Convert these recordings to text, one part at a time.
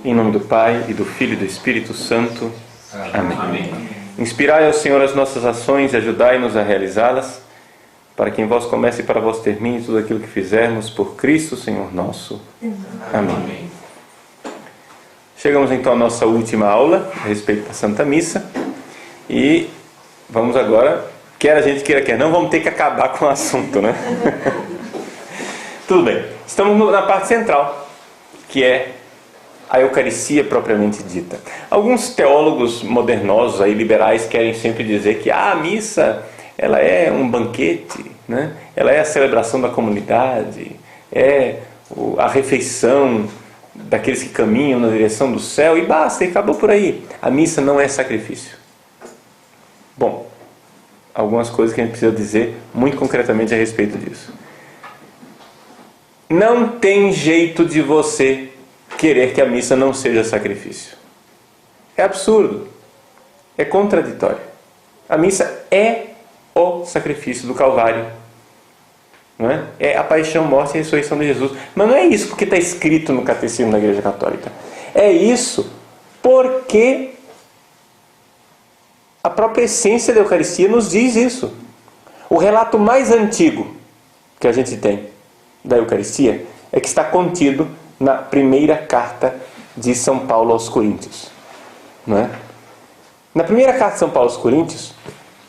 Em nome do Pai, e do Filho e do Espírito Santo. Amém. Inspirai ao Senhor as nossas ações e ajudai-nos a realizá-las, para que em vós comece e para vós termine tudo aquilo que fizermos por Cristo, Senhor nosso. Amém. Chegamos então à nossa última aula a respeito da Santa Missa. E vamos agora, quer a gente queira, quer não, vamos ter que acabar com o assunto, né? Tudo bem. Estamos na parte central, que é a Eucaristia propriamente dita. Alguns teólogos modernosos, aí, liberais, querem sempre dizer que a missa, ela é um banquete, né? Ela é a celebração da comunidade, é a refeição daqueles que caminham na direção do céu, e basta, e acabou por aí. A missa não é sacrifício. Bom, algumas coisas que a gente precisa dizer muito concretamente a respeito disso. Não tem jeito de você querer que a missa não seja sacrifício. É absurdo. É contraditório. A missa é o sacrifício do Calvário. Não é? É a paixão, morte e ressurreição de Jesus. Mas não é isso porque está escrito no Catecismo da Igreja Católica. É isso porque a própria essência da Eucaristia nos diz isso. O relato mais antigo que a gente tem da Eucaristia é que está contido na primeira carta de São Paulo aos Coríntios. Não é? Na primeira carta de São Paulo aos Coríntios,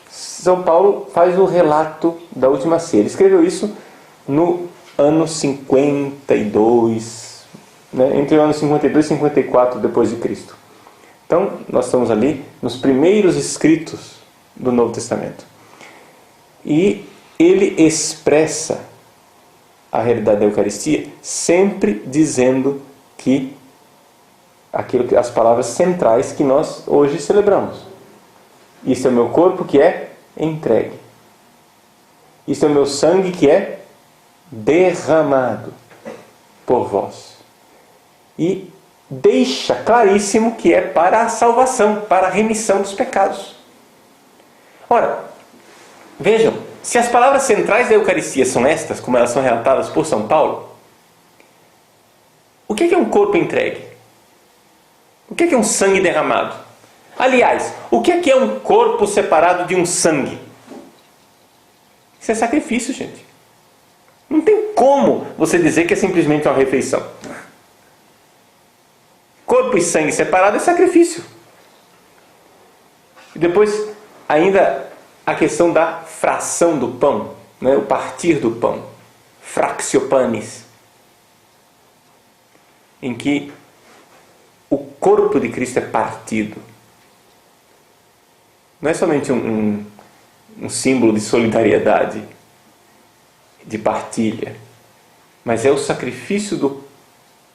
São Paulo faz o relato da última ceia. Ele escreveu isso no ano 52, né? Entre o ano 52 e 54 depois de Cristo. Então, nós estamos ali nos primeiros escritos do Novo Testamento. E ele expressa a realidade da Eucaristia sempre dizendo que as palavras centrais que nós hoje celebramos. Isso é o meu corpo que é entregue. Isso é o meu sangue que é derramado por vós. E deixa claríssimo que é para a salvação, para a remissão dos pecados. Ora, vejam, se as palavras centrais da Eucaristia são estas, como elas são relatadas por São Paulo, o que é um corpo entregue? O que é um sangue derramado? Aliás, o que é um corpo separado de um sangue? Isso é sacrifício, gente. Não tem como você dizer que é simplesmente uma refeição. Corpo e sangue separado é sacrifício. E depois, ainda a questão da fração do pão, né? O partir do pão. Fractio panis. Em que o corpo de Cristo é partido. Não é somente um símbolo de solidariedade, de partilha, mas é o sacrifício do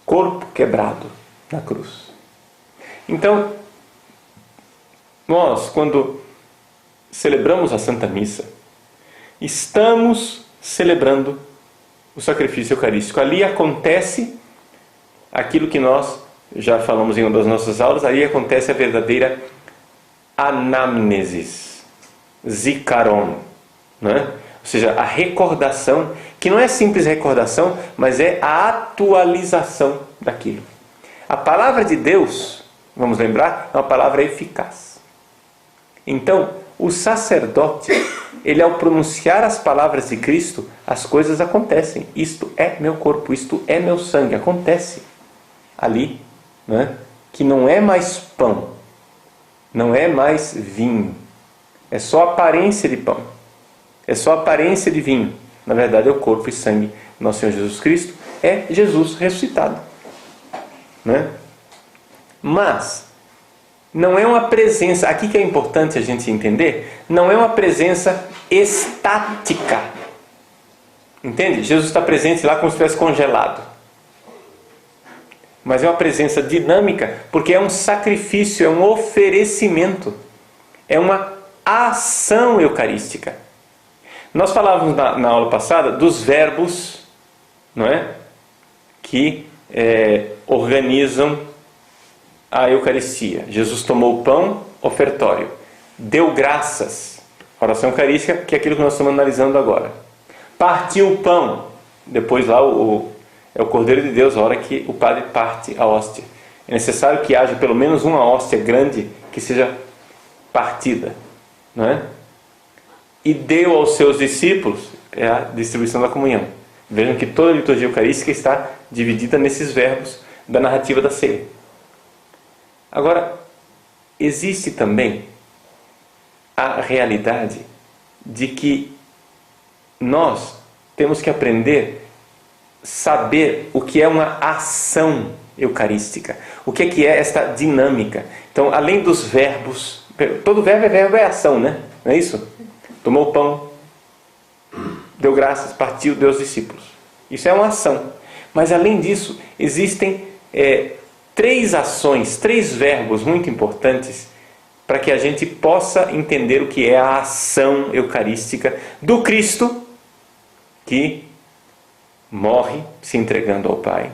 corpo quebrado na cruz. Então, nós, quando celebramos a Santa Missa, estamos celebrando o sacrifício eucarístico. Ali acontece aquilo que nós já falamos em uma das nossas aulas, ali acontece a verdadeira anamnesis, zikaron, não é? Ou seja, a recordação, que não é simples recordação, mas é a atualização daquilo. A palavra de Deus, vamos lembrar, é uma palavra eficaz. Então, o sacerdote, ele ao pronunciar as palavras de Cristo, as coisas acontecem. Isto é meu corpo, isto é meu sangue. Acontece ali, né? Que não é mais pão, não é mais vinho. É só aparência de pão. É só aparência de vinho. Na verdade é o corpo e sangue do nosso Senhor Jesus Cristo. É Jesus ressuscitado. Né? Mas não é uma presença, aqui que é importante a gente entender, não é uma presença estática. Entende? Jesus está presente lá como se estivesse congelado. Mas é uma presença dinâmica, porque é um sacrifício, é um oferecimento, é uma ação eucarística. Nós falávamos na aula passada dos verbos, não é? Que organizam a Eucaristia. Jesus tomou o pão, ofertório. Deu graças, oração eucarística, que é aquilo que nós estamos analisando agora. Partiu o pão. Depois lá é o Cordeiro de Deus, a hora que o padre parte a hóstia. É necessário que haja pelo menos uma hóstia grande que seja partida, não é? E deu aos seus discípulos, é a distribuição da comunhão. Vejam que toda a liturgia eucarística está dividida nesses verbos da narrativa da ceia. Agora, existe também a realidade de que nós temos que aprender a saber o que é uma ação eucarística. O que é esta dinâmica? Então, além dos verbos, todo verbo é ação, né? Não é isso? Tomou o pão, deu graças, partiu, deu aos discípulos. Isso é uma ação. Mas além disso, existem três ações, três verbos muito importantes para que a gente possa entender o que é a ação eucarística do Cristo que morre se entregando ao Pai,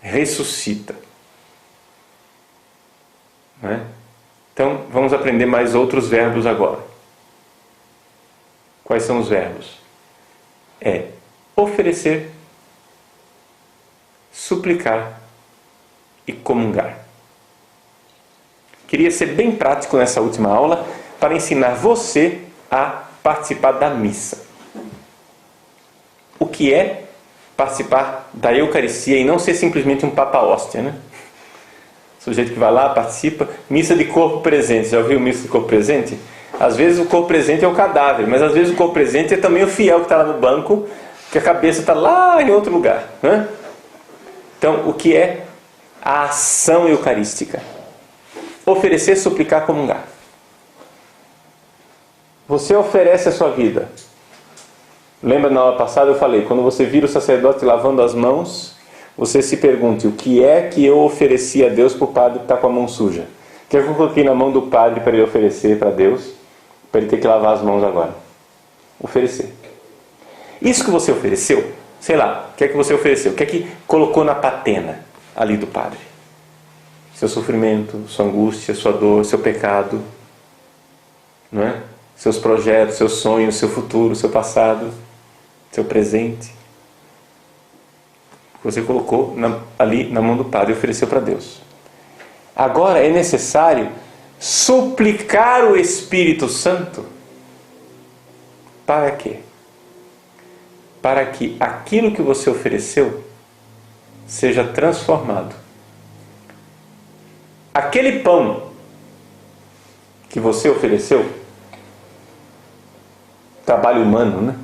ressuscita. Não é? Então, vamos aprender mais outros verbos agora. Quais são os verbos? É oferecer, suplicar e comungar. Queria ser bem prático nessa última aula para ensinar você a participar da missa. O que é participar da Eucaristia e não ser simplesmente um papa-hóstia, né? O sujeito que vai lá, participa. Missa de corpo presente. Já ouviu missa de corpo presente? Às vezes o corpo presente é o cadáver, mas às vezes o corpo presente é também o fiel que está lá no banco, que a cabeça está lá em outro lugar, né? Então, o que é a ação eucarística? Oferecer, suplicar, comungar. Você oferece a sua vida. Lembra na aula passada eu falei, quando você vira o sacerdote lavando as mãos, você se pergunte, o que é que eu ofereci a Deus para o padre que está com a mão suja? O que é que eu coloquei na mão do padre para ele oferecer para Deus, para ele ter que lavar as mãos agora? Oferecer. Isso que você ofereceu, sei lá, o que é que você ofereceu? O que é que colocou na patena ali do padre? Seu sofrimento, sua angústia, sua dor, seu pecado, não é? Seus projetos, seus sonhos, seu futuro, seu passado, seu presente. Você colocou ali na mão do Padre e ofereceu para Deus. Agora é necessário suplicar o Espírito Santo. Para quê? Para que aquilo que você ofereceu seja transformado. Aquele pão que você ofereceu, trabalho humano, né?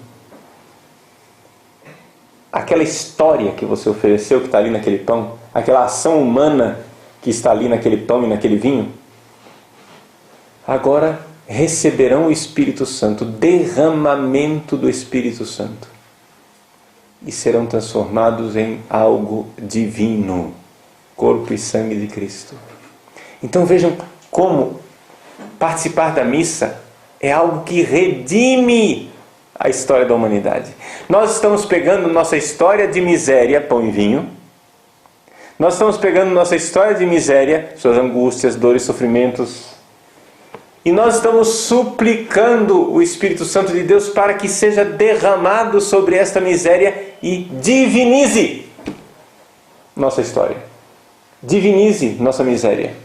Aquela história que você ofereceu que está ali naquele pão, aquela ação humana que está ali naquele pão e naquele vinho, agora receberão o Espírito Santo, derramamento do Espírito Santo, e serão transformados em algo divino, corpo e sangue de Cristo. Então vejam como participar da missa é algo que redime a história da humanidade. Nós estamos pegando nossa história de miséria, pão e vinho. Nós estamos pegando nossa história de miséria, suas angústias, dores, sofrimentos. E nós estamos suplicando o Espírito Santo de Deus para que seja derramado sobre esta miséria e divinize nossa história. Divinize nossa miséria.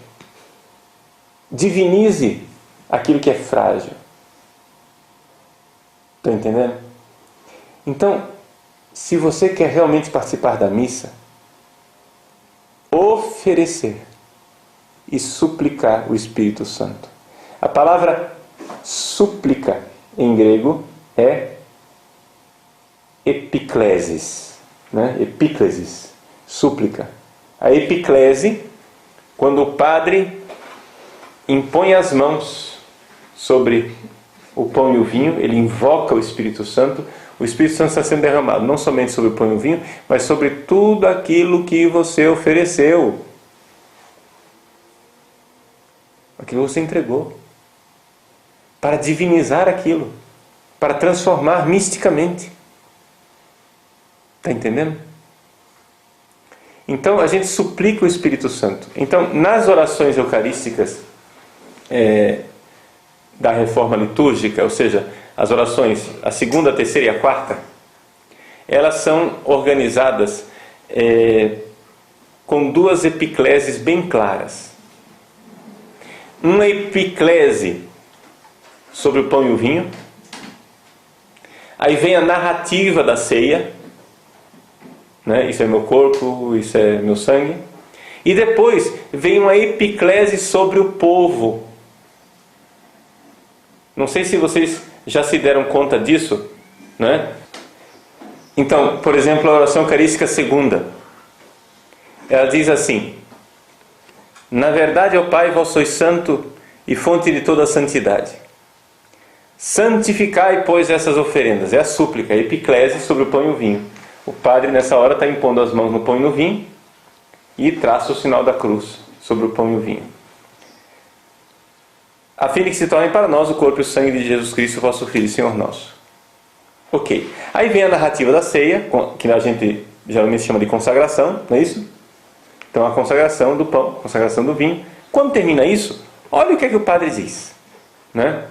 Divinize aquilo que é frágil. Estão entendendo? Então, se você quer realmente participar da missa, oferecer e suplicar o Espírito Santo. A palavra súplica em grego é epiclesis, né? Epiclesis, súplica. A epiclese, quando o padre impõe as mãos sobre o pão e o vinho, ele invoca o Espírito Santo. O Espírito Santo está sendo derramado não somente sobre o pão e o vinho, mas sobre tudo aquilo que você ofereceu, aquilo que você entregou, para divinizar aquilo, para transformar misticamente. Está entendendo? Então a gente suplica o Espírito Santo. Então, nas orações eucarísticas da reforma litúrgica, ou seja, as orações, a segunda, a terceira e a quarta, elas são organizadas com duas epicleses bem claras. Uma epiclese sobre o pão e o vinho. Aí vem a narrativa da ceia, né? Isso é meu corpo, isso é meu sangue. E depois vem uma epiclese sobre o povo. Não sei se vocês já se deram conta disso, né? Então, por exemplo, a oração eucarística segunda. Ela diz assim: na verdade, ó Pai, vós sois santo e fonte de toda a santidade. Santificai, pois, essas oferendas. É a súplica, a epiclese sobre o pão e o vinho. O padre, nessa hora, está impondo as mãos no pão e no vinho e traça o sinal da cruz sobre o pão e o vinho, a fim de que se tornem para nós o corpo e o sangue de Jesus Cristo, vosso Filho e Senhor nosso. Ok. Aí vem a narrativa da ceia, que a gente geralmente chama de consagração, não é isso? Então, a consagração do pão, a consagração do vinho. Quando termina isso, olha o que é que o padre diz, né?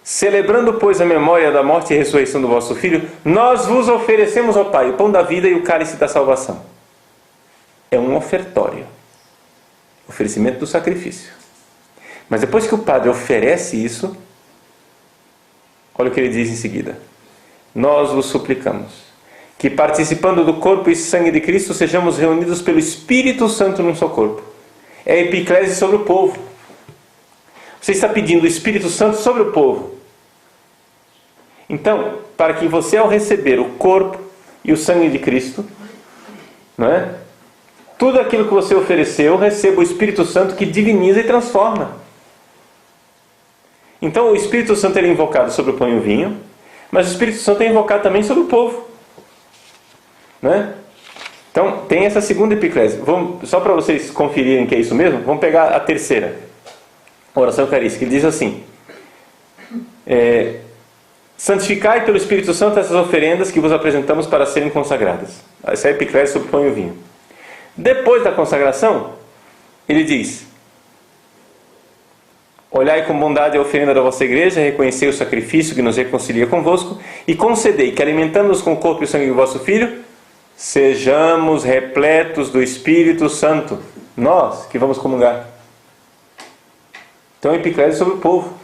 Celebrando, pois, a memória da morte e ressurreição do vosso Filho, nós vos oferecemos, ó Pai, o pão da vida e o cálice da salvação. É um ofertório. Oferecimento do sacrifício. Mas depois que o padre oferece isso, olha o que ele diz em seguida. Nós vos suplicamos que, participando do corpo e sangue de Cristo, sejamos reunidos pelo Espírito Santo num só corpo. É a epiclese sobre o povo. Você está pedindo o Espírito Santo sobre o povo. Então, para que você, ao receber o corpo e o sangue de Cristo, não é? Tudo aquilo que você ofereceu, receba o Espírito Santo que diviniza e transforma. Então, o Espírito Santo é invocado sobre o pão e o vinho, mas o Espírito Santo é invocado também sobre o povo. Não é? Então, tem essa segunda epiclese. Só para vocês conferirem que é isso mesmo, vamos pegar a terceira. Oração eucarística, ele diz assim: santificai pelo Espírito Santo essas oferendas que vos apresentamos para serem consagradas. Essa é a epiclese sobre o pão e o vinho. Depois da consagração, ele diz: olhai com bondade a oferenda da vossa igreja, reconhecei o sacrifício que nos reconcilia convosco, e concedei que, alimentando-nos com o corpo e o sangue do vosso Filho, sejamos repletos do Espírito Santo, nós que vamos comungar. Então, a epiclese sobre o povo.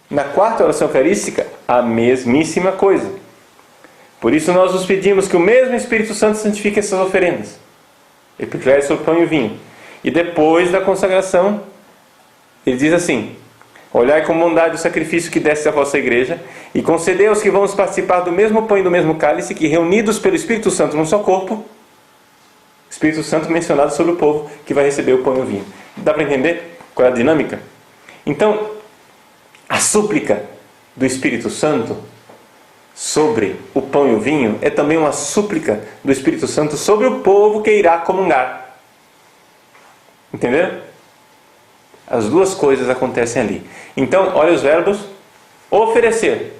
Na quarta oração eucarística, a mesmíssima coisa. Por isso nós vos pedimos que o mesmo Espírito Santo santifique essas oferendas. Epiclese sobre o pão e o vinho. E depois da consagração, ele diz assim: olhai com bondade o sacrifício que desce à vossa igreja, e concedei aos que vamos participar do mesmo pão e do mesmo cálice, que, reunidos pelo Espírito Santo num só corpo, Espírito Santo mencionado sobre o povo que vai receber o pão e o vinho. Dá para entender qual é a dinâmica? Então, a súplica do Espírito Santo sobre o pão e o vinho é também uma súplica do Espírito Santo sobre o povo que irá comungar. Entenderam? As duas coisas acontecem ali. Então, olha os verbos: oferecer,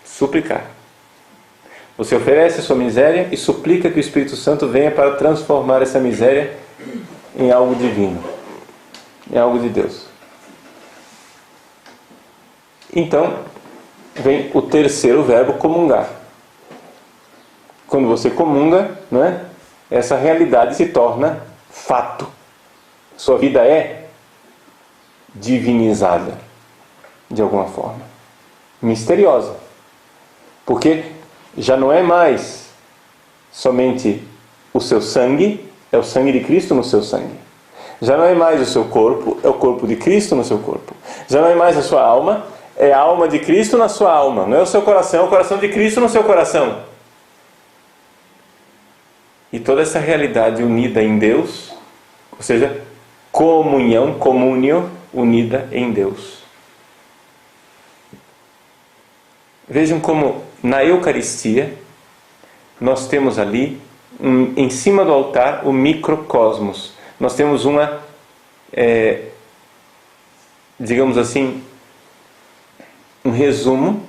suplicar. Você oferece a sua miséria e suplica que o Espírito Santo venha para transformar essa miséria em algo divino, em algo de Deus. Então, vem o terceiro verbo, comungar. Quando você comunga, não é? Essa realidade se torna fato. Sua vida é divinizada, de alguma forma. Misteriosa. Porque já não é mais somente o seu sangue, é o sangue de Cristo no seu sangue. Já não é mais o seu corpo, é o corpo de Cristo no seu corpo. Já não é mais a sua alma, é a alma de Cristo na sua alma. Não é o seu coração, é o coração de Cristo no seu coração. E toda essa realidade unida em Deus, ou seja, comunhão, comúnio, unida em Deus. Vejam como na Eucaristia nós temos ali, em cima do altar, o microcosmos. Nós temos uma, digamos assim, um resumo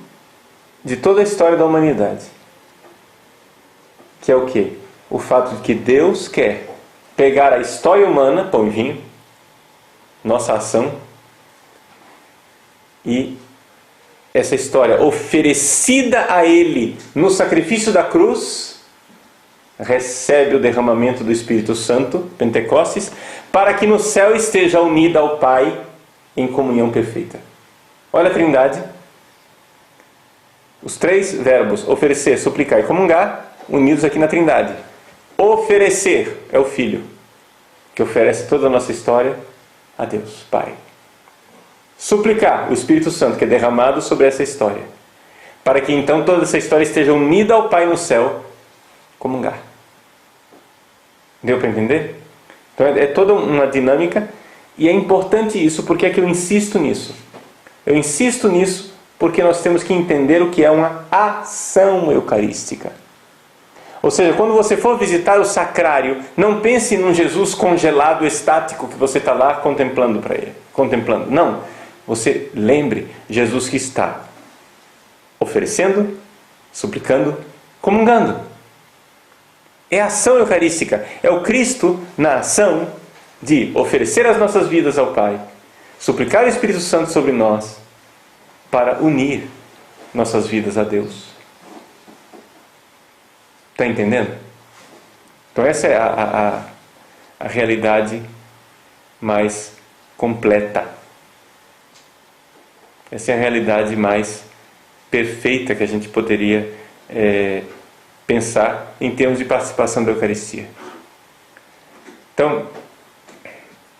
de toda a história da humanidade. Que é o quê? O fato de que Deus quer pegar a história humana, pão e vinho, nossa ação, e essa história oferecida a Ele no sacrifício da cruz, recebe o derramamento do Espírito Santo, Pentecostes, para que no céu esteja unida ao Pai em comunhão perfeita. Olha a Trindade. Os três verbos, oferecer, suplicar e comungar, unidos aqui na Trindade. Oferecer é o Filho, que oferece toda a nossa história a Deus, Pai. Suplicar, o Espírito Santo, que é derramado sobre essa história, para que então toda essa história esteja unida ao Pai no céu, comungar. Deu para entender? Então é toda uma dinâmica, e é importante isso. Por que é que eu insisto nisso? Eu insisto nisso porque nós temos que entender o que é uma ação eucarística. Ou seja, quando você for visitar o sacrário, não pense num Jesus congelado, estático, que você está lá contemplando para ele. Contemplando. Não. Você lembre Jesus que está oferecendo, suplicando, comungando. É a ação eucarística. É o Cristo na ação de oferecer as nossas vidas ao Pai, suplicar o Espírito Santo sobre nós, para unir nossas vidas a Deus. Está entendendo? Então essa é a realidade mais completa. Essa é a realidade mais perfeita que a gente poderia pensar em termos de participação da Eucaristia. Então,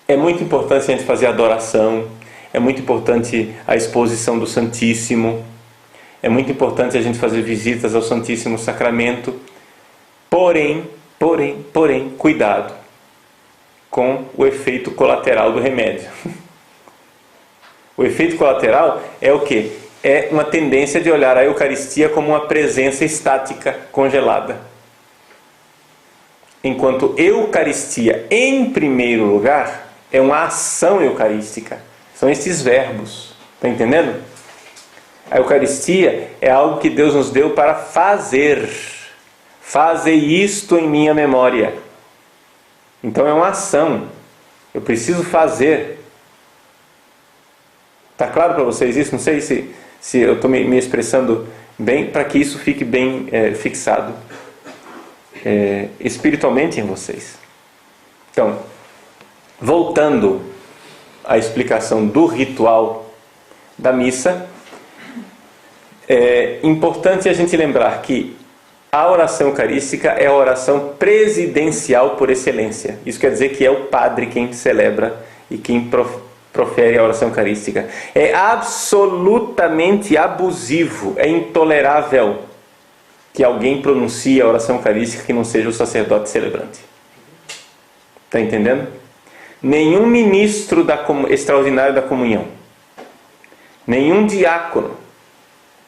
é muito importante a gente fazer adoração, é muito importante a exposição do Santíssimo, é muito importante a gente fazer visitas ao Santíssimo Sacramento, porém, cuidado com o efeito colateral do remédio. O efeito colateral é o quê? É uma tendência de olhar a Eucaristia como uma presença estática, congelada. Enquanto Eucaristia, em primeiro lugar, é uma ação eucarística. São esses verbos. Está entendendo? A Eucaristia é algo que Deus nos deu para fazer. Faze isto em minha memória. Então é uma ação. Eu preciso fazer. Está claro para vocês isso? Não sei se eu estou me expressando bem, para que isso fique bem fixado espiritualmente em vocês. Então, voltando à explicação do ritual da missa, é importante a gente lembrar que a oração eucarística é a oração presidencial por excelência. Isso quer dizer que é o padre quem celebra e quem profere a oração eucarística. É absolutamente abusivo, é intolerável que alguém pronuncie a oração eucarística que não seja o sacerdote celebrante. Está entendendo? Nenhum ministro extraordinário da comunhão, nenhum diácono,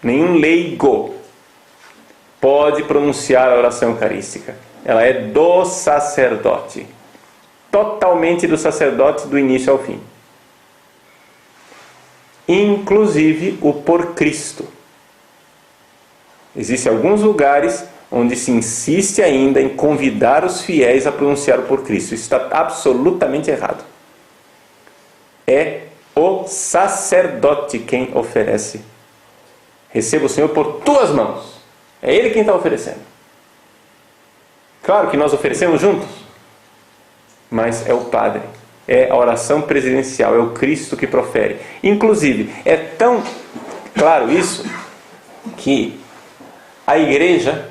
nenhum leigo pode pronunciar a oração eucarística. Ela é do sacerdote. Totalmente do sacerdote do início ao fim. Inclusive o por Cristo. Existem alguns lugares onde se insiste ainda em convidar os fiéis a pronunciar o por Cristo. Isso está absolutamente errado. É o sacerdote quem oferece. Receba o Senhor por tuas mãos. É Ele quem está oferecendo. Claro que nós oferecemos juntos, mas é o Padre. É a oração presidencial, é o Cristo que profere. Inclusive, é tão claro isso, que a igreja,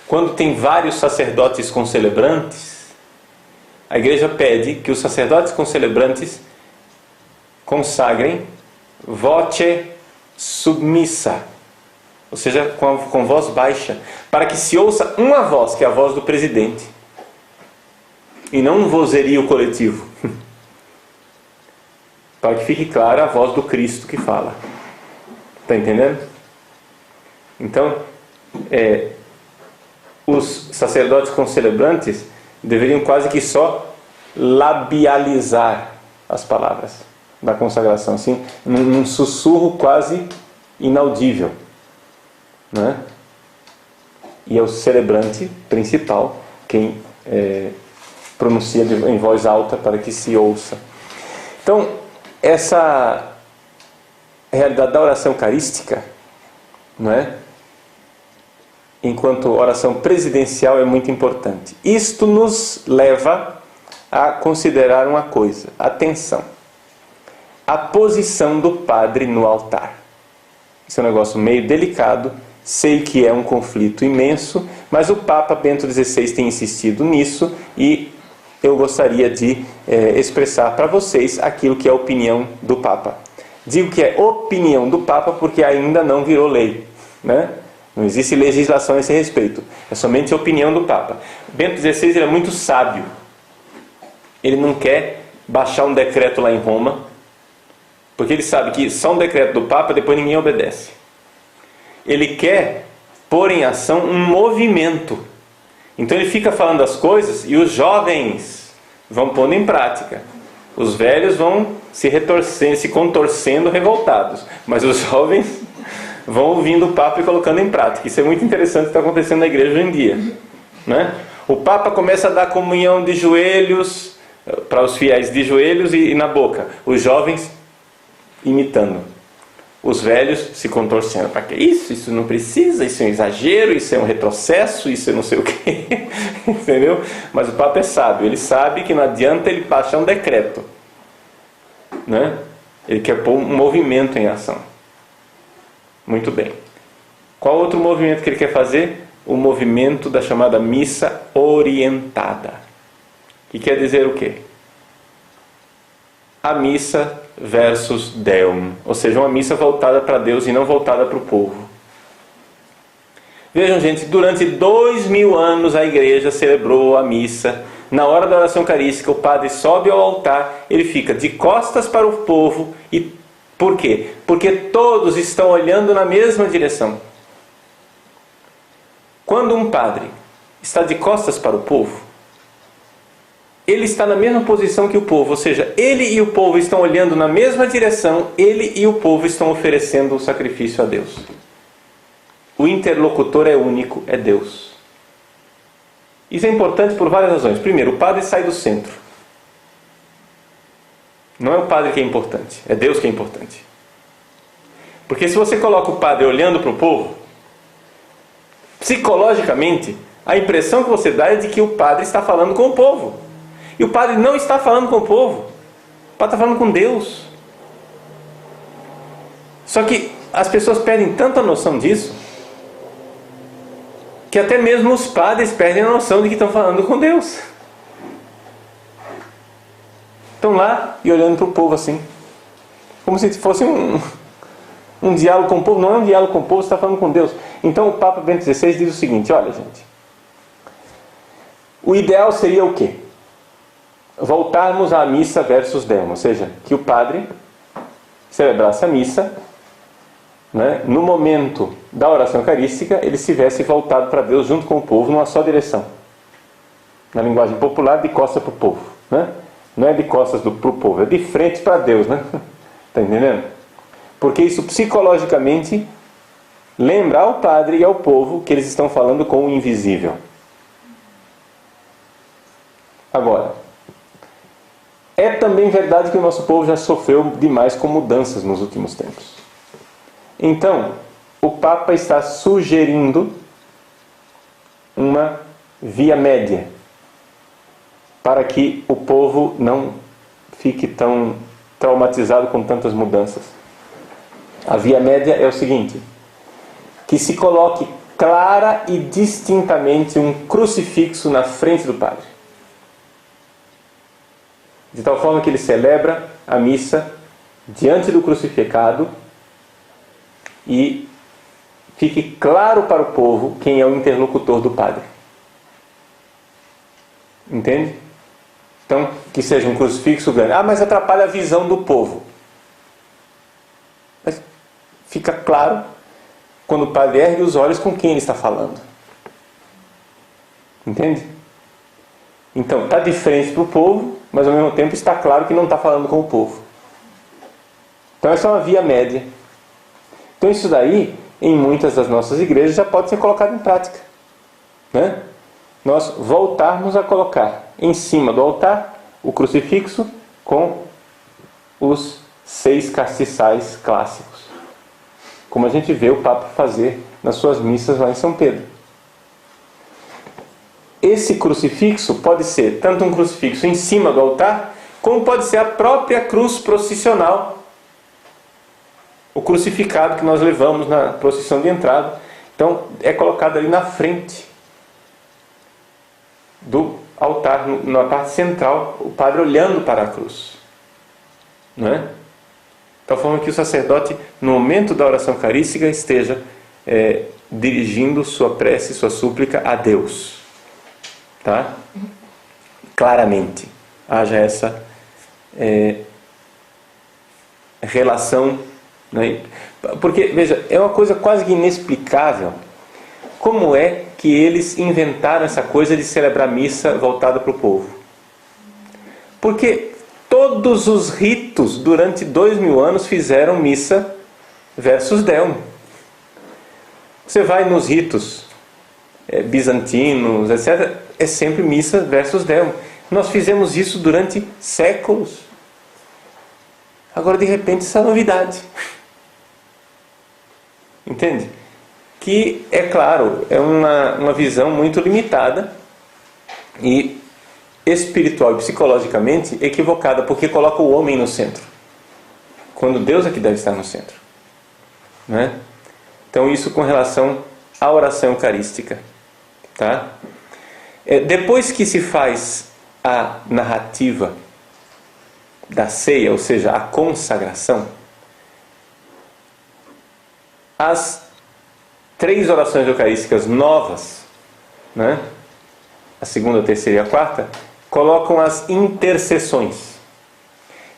quando tem vários sacerdotes concelebrantes, a igreja pede que os sacerdotes concelebrantes consagrem voce submissa, ou seja, com voz baixa, para que se ouça uma voz, que é a voz do presidente, e não um vozerio coletivo. Para que fique clara a voz do Cristo que fala. Está entendendo? Então, os sacerdotes concelebrantes deveriam quase que só labializar as palavras da consagração, assim, num sussurro quase inaudível, não é? E é o celebrante principal quem pronuncia em voz alta para que se ouça. Então, essa realidade da oração eucarística, não é? Enquanto oração presidencial é muito importante. Isto nos leva a considerar uma coisa. Atenção. A posição do padre no altar. Isso é um negócio meio delicado. Sei que é um conflito imenso, mas o Papa Bento XVI tem insistido nisso e eu gostaria de expressar para vocês aquilo que é a opinião do Papa. Digo que é opinião do Papa porque ainda não virou lei, né? Não existe legislação a esse respeito. É somente a opinião do Papa. Bento XVI ele é muito sábio. Ele não quer baixar um decreto lá em Roma, porque ele sabe que só um decreto do Papa depois ninguém obedece. Ele quer pôr em ação um movimento. Então ele fica falando as coisas e os jovens vão pondo em prática. Os velhos vão se retorcendo, se contorcendo, revoltados. Mas os jovens vão ouvindo o Papa e colocando em prática. Isso é muito interessante o que está acontecendo na igreja hoje em dia, né? O Papa começa a dar comunhão de joelhos para os fiéis, de joelhos e na boca. Os jovens imitando. Os velhos se contorcendo. Para que isso? Isso não precisa, isso é um exagero, isso é um retrocesso, isso é não sei o quê. Entendeu? Mas o Papa é sábio. Ele sabe que não adianta ele baixar um decreto, né? Ele quer pôr um movimento em ação. Muito bem. Qual outro movimento que ele quer fazer? O movimento da chamada missa orientada. Que quer dizer o quê? A missa versus Deum. Ou seja, uma missa voltada para Deus e não voltada para o povo. Vejam, gente, durante 2000 anos a igreja celebrou a missa. Na hora da oração eucarística, o padre sobe ao altar, ele fica de costas para o povo e por quê? Porque todos estão olhando na mesma direção. Quando um padre está de costas para o povo, ele está na mesma posição que o povo, ou seja, ele e o povo estão olhando na mesma direção, ele e o povo estão oferecendo o sacrifício a Deus. O interlocutor é único, é Deus. Isso é importante por várias razões. Primeiro, o padre sai do centro. Não é o padre que é importante, é Deus que é importante. Porque se você coloca o padre olhando para o povo, psicologicamente, a impressão que você dá é de que o padre está falando com o povo. E o padre não está falando com o povo. O padre está falando com Deus. Só que as pessoas perdem tanta noção disso, que até mesmo os padres perdem a noção de que estão falando com Deus. Estão lá e olhando para o povo assim, como se fosse um diálogo com o povo. Não é um diálogo com o povo, você está falando com Deus. Então o Papa Bento XVI diz o seguinte: olha, gente, o ideal seria o quê? Voltarmos à missa versus Deum, ou seja, que o padre celebrasse a missa, né, no momento da oração eucarística, ele estivesse voltado para Deus junto com o povo numa só direção. Na linguagem popular, de costas para o povo, né? Não é de costas para o povo, é de frente para Deus, né? Está entendendo? Porque isso psicologicamente lembra ao padre e ao povo que eles estão falando com o invisível. Agora, é também verdade que o nosso povo já sofreu demais com mudanças nos últimos tempos. Então, o Papa está sugerindo uma via média para que o povo não fique tão traumatizado com tantas mudanças. A via média é o seguinte: que se coloque clara e distintamente um crucifixo na frente do padre, de tal forma que ele celebra a missa diante do crucificado e fique claro para o povo quem é o interlocutor do padre. Entende? Então, que seja um crucifixo grande. Ah, mas atrapalha a visão do povo. Mas fica claro quando o padre ergue os olhos com quem ele está falando. Entende? Então, está de frente para o povo, mas ao mesmo tempo está claro que não está falando com o povo. Então essa é uma via média. Então isso daí, em muitas das nossas igrejas, já pode ser colocado em prática, né? Nós voltarmos a colocar em cima do altar o crucifixo com os 6 castiçais clássicos. como a gente vê o Papa fazer nas suas missas lá em São Pedro. Esse crucifixo pode ser tanto um crucifixo em cima do altar, como pode ser a própria cruz processional, o crucificado que nós levamos na procissão de entrada. Então, é colocado ali na frente do altar, na parte central, o padre olhando para a cruz. Não é? De tal forma que o sacerdote, no momento da oração eucarística, esteja dirigindo sua prece, sua súplica a Deus. Tá? Claramente. Haja essa relação. Né? Porque, veja, é uma coisa quase que inexplicável. Como é que eles inventaram essa coisa de celebrar missa voltada para o povo? Porque todos os ritos durante 2000 anos fizeram missa versus Deum. Você vai nos ritos bizantinos, etc., é sempre missa versus Deum. Nós fizemos isso durante séculos. Agora, de repente, essa é novidade. Entende? Que, é claro, é uma visão muito limitada e espiritual e psicologicamente equivocada, porque coloca o homem no centro, quando Deus é que deve estar no centro. Não é? Então, isso com relação à oração eucarística. Tá? Depois que se faz a narrativa da ceia, ou seja, a consagração, as 3 orações eucarísticas novas, né? A segunda, a terceira e a quarta, colocam as intercessões.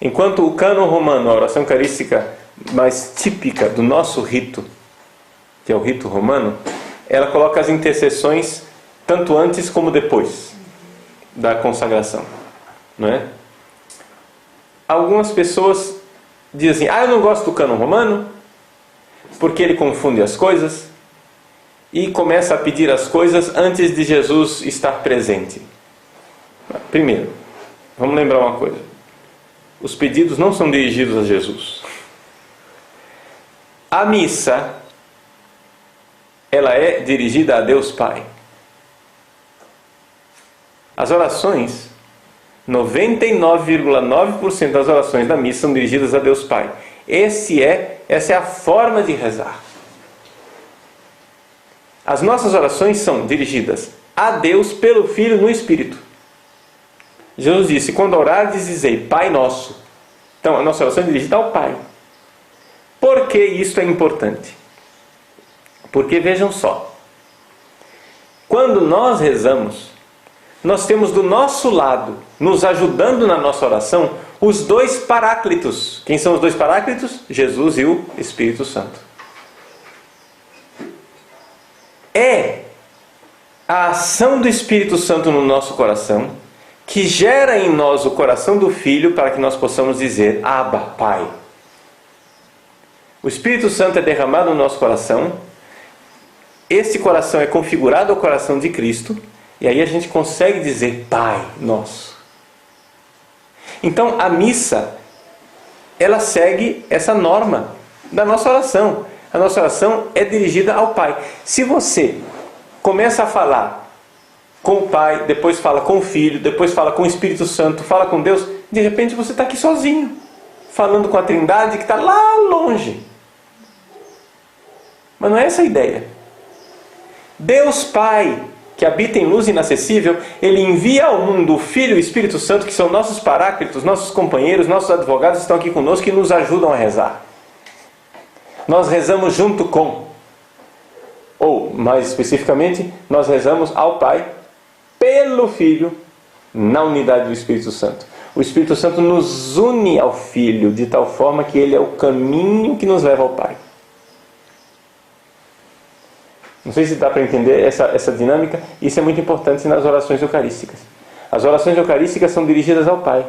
Enquanto o cânon romano, a oração eucarística mais típica do nosso rito, que é o rito romano, ela coloca as intercessões tanto antes como depois da consagração. Não é? Algumas pessoas dizem assim: eu não gosto do cânon romano porque ele confunde as coisas e começa a pedir as coisas antes de Jesus estar presente. Primeiro, vamos lembrar uma coisa: os pedidos não são dirigidos a Jesus. A missa, ela é dirigida a Deus Pai. As orações, 99,9% das orações da missa são dirigidas a Deus Pai. Essa é a forma de rezar. As nossas orações são dirigidas a Deus pelo Filho no Espírito. Jesus disse: quando orardes, dizei Pai Nosso. Então, a nossa oração é dirigida ao Pai. Por que isso é importante? Porque, vejam só, quando nós rezamos, nós temos do nosso lado, nos ajudando na nossa oração, os 2 paráclitos. Quem são os 2 paráclitos? Jesus e o Espírito Santo. É a ação do Espírito Santo no nosso coração que gera em nós o coração do Filho para que nós possamos dizer Abba, Pai. O Espírito Santo é derramado no nosso coração, esse coração é configurado ao coração de Cristo, e aí a gente consegue dizer Pai Nosso. Então a missa, ela segue essa norma da nossa oração. A nossa oração é dirigida ao Pai. Se você começa a falar com o Pai, depois fala com o Filho, depois fala com o Espírito Santo, fala com Deus, de repente você está aqui sozinho, falando com a Trindade que está lá longe. Mas não é essa a ideia. Deus Pai, que habita em luz inacessível, Ele envia ao mundo o Filho e o Espírito Santo, que são nossos paráclitos, nossos companheiros, nossos advogados, estão aqui conosco e nos ajudam a rezar. Nós rezamos junto com, ou mais especificamente, nós rezamos ao Pai pelo Filho na unidade do Espírito Santo. O Espírito Santo nos une ao Filho de tal forma que Ele é o caminho que nos leva ao Pai. Não sei se dá para entender essa dinâmica. Isso é muito importante nas orações eucarísticas. As orações eucarísticas são dirigidas ao Pai.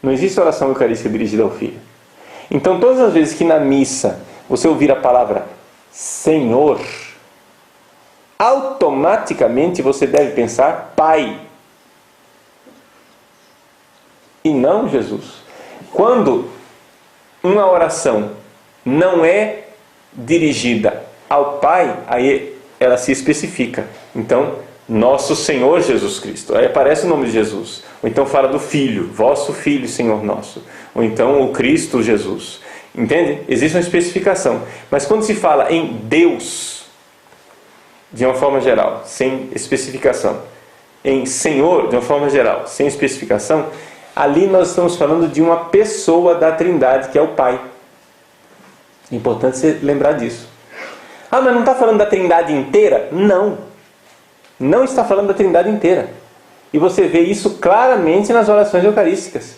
Não existe oração eucarística dirigida ao Filho. Então, todas as vezes que na missa você ouvir a palavra Senhor, automaticamente você deve pensar Pai. E não Jesus. Quando uma oração não é dirigida ao Pai, aí ela se especifica. Então, nosso Senhor Jesus Cristo. Aí aparece o nome de Jesus. Ou então fala do Filho, vosso Filho, Senhor nosso. Ou então o Cristo Jesus. Entende? Existe uma especificação. Mas quando se fala em Deus, de uma forma geral, sem especificação, em Senhor, de uma forma geral, sem especificação, ali nós estamos falando de uma pessoa da Trindade, que é o Pai. É importante você lembrar disso. Ah, mas não está falando da Trindade inteira? Não. Não está falando da Trindade inteira. E você vê isso claramente nas orações eucarísticas.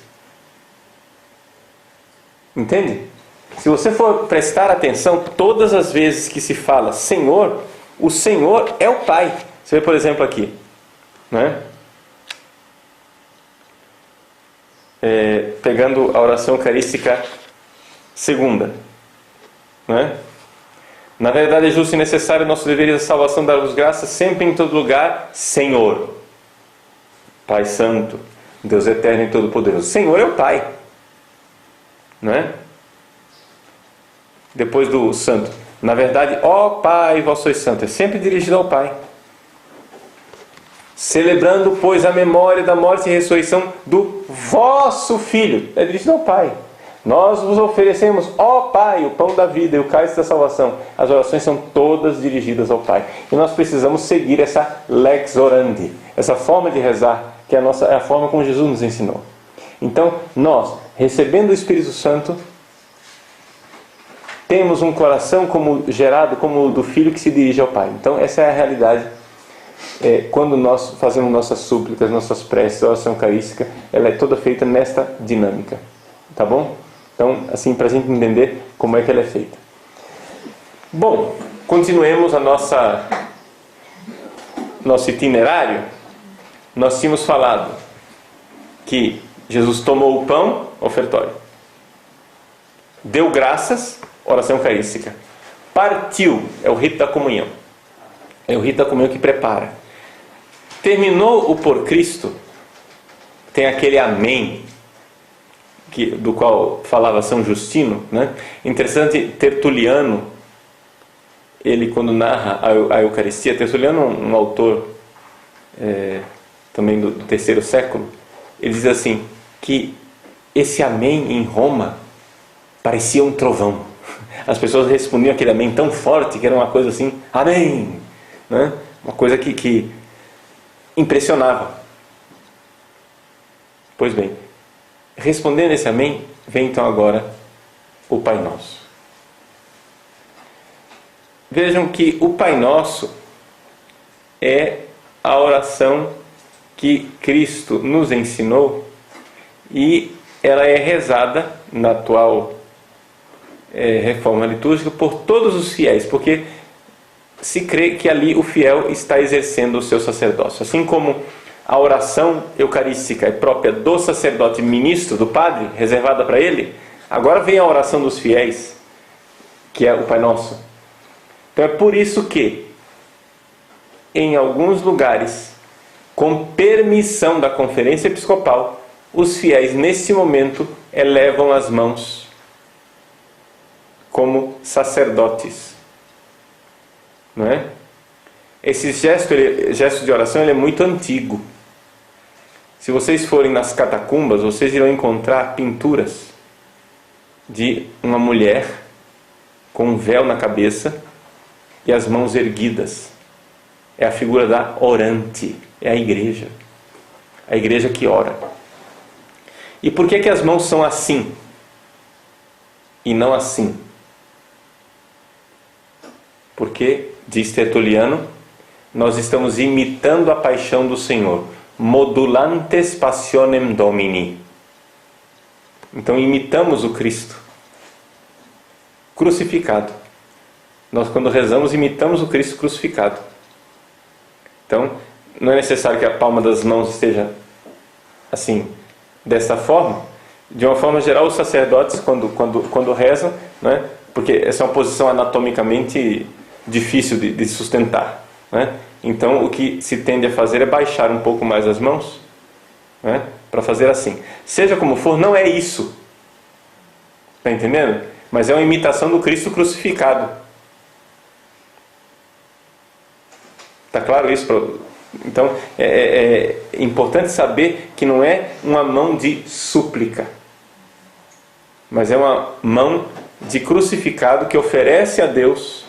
Entende? Se você for prestar atenção, todas as vezes que se fala Senhor, o Senhor é o Pai. Você vê, por exemplo, aqui, né? Pegando a oração eucarística segunda, né? Na verdade é justo e necessário nosso dever da salvação dar-vos graças sempre em todo lugar, Senhor, Pai Santo, Deus Eterno e Todo-Poderoso. Senhor é o Pai, não é? Depois do Santo, na verdade, ó Pai, vós sois santo, é sempre dirigido ao Pai. Celebrando, pois, a memória da morte e ressurreição do vosso Filho, é dirigido ao Pai. Nós vos oferecemos, ó Pai, o pão da vida e o cálice da salvação. As orações são todas dirigidas ao Pai. E nós precisamos seguir essa lex orandi, essa forma de rezar, que é a forma como Jesus nos ensinou. Então, nós, recebendo o Espírito Santo, temos um coração gerado como o do Filho que se dirige ao Pai. Então, essa é a realidade. Quando nós fazemos nossas súplicas, nossas preces, a oração eucarística, ela é toda feita nesta dinâmica. Tá bom? Então, assim, para a gente entender como é que ela é feita. Bom, continuemos nosso itinerário. Nós tínhamos falado que Jesus tomou o pão, ofertório, deu graças, oração eucarística, partiu, é o rito da comunhão. É o rito da comunhão que prepara. Terminou o por Cristo, tem aquele amém, do qual falava São Justino, né? Interessante, Tertuliano, ele quando narra a Eucaristia, Tertuliano, um autor também do terceiro século, ele diz assim, que esse amém em Roma parecia um trovão. As pessoas respondiam aquele amém tão forte que era uma coisa assim, amém, né? Uma coisa que impressionava. Pois bem, respondendo esse amém, vem então agora o Pai Nosso. Vejam que o Pai Nosso é a oração que Cristo nos ensinou e ela é rezada na atual reforma litúrgica por todos os fiéis, porque se crê que ali o fiel está exercendo o seu sacerdócio. Assim como a oração eucarística é própria do sacerdote ministro, do padre, reservada para ele, agora vem a oração dos fiéis, que é o Pai Nosso. Então é por isso que, em alguns lugares, com permissão da Conferência Episcopal, os fiéis, nesse momento, elevam as mãos como sacerdotes. Não é? Esse gesto de oração ele é muito antigo. Se vocês forem nas catacumbas, vocês irão encontrar pinturas de uma mulher com um véu na cabeça e as mãos erguidas. É a figura da orante, é a igreja que ora. E por que as mãos são assim e não assim? Porque, diz Tertuliano, nós estamos imitando a paixão do Senhor, modulantes passionem Domini. Então imitamos o Cristo crucificado. Nós, quando rezamos, imitamos o Cristo crucificado. Então, não é necessário que a palma das mãos esteja assim, desta forma. De uma forma geral, os sacerdotes, quando rezam, né, porque essa é uma posição anatomicamente difícil de sustentar, né? Então, o que se tende a fazer é baixar um pouco mais as mãos, né, para fazer assim. Seja como for, não é isso. Está entendendo? Mas é uma imitação do Cristo crucificado. Está claro isso? Então, é importante saber que não é uma mão de súplica, mas é uma mão de crucificado que oferece a Deus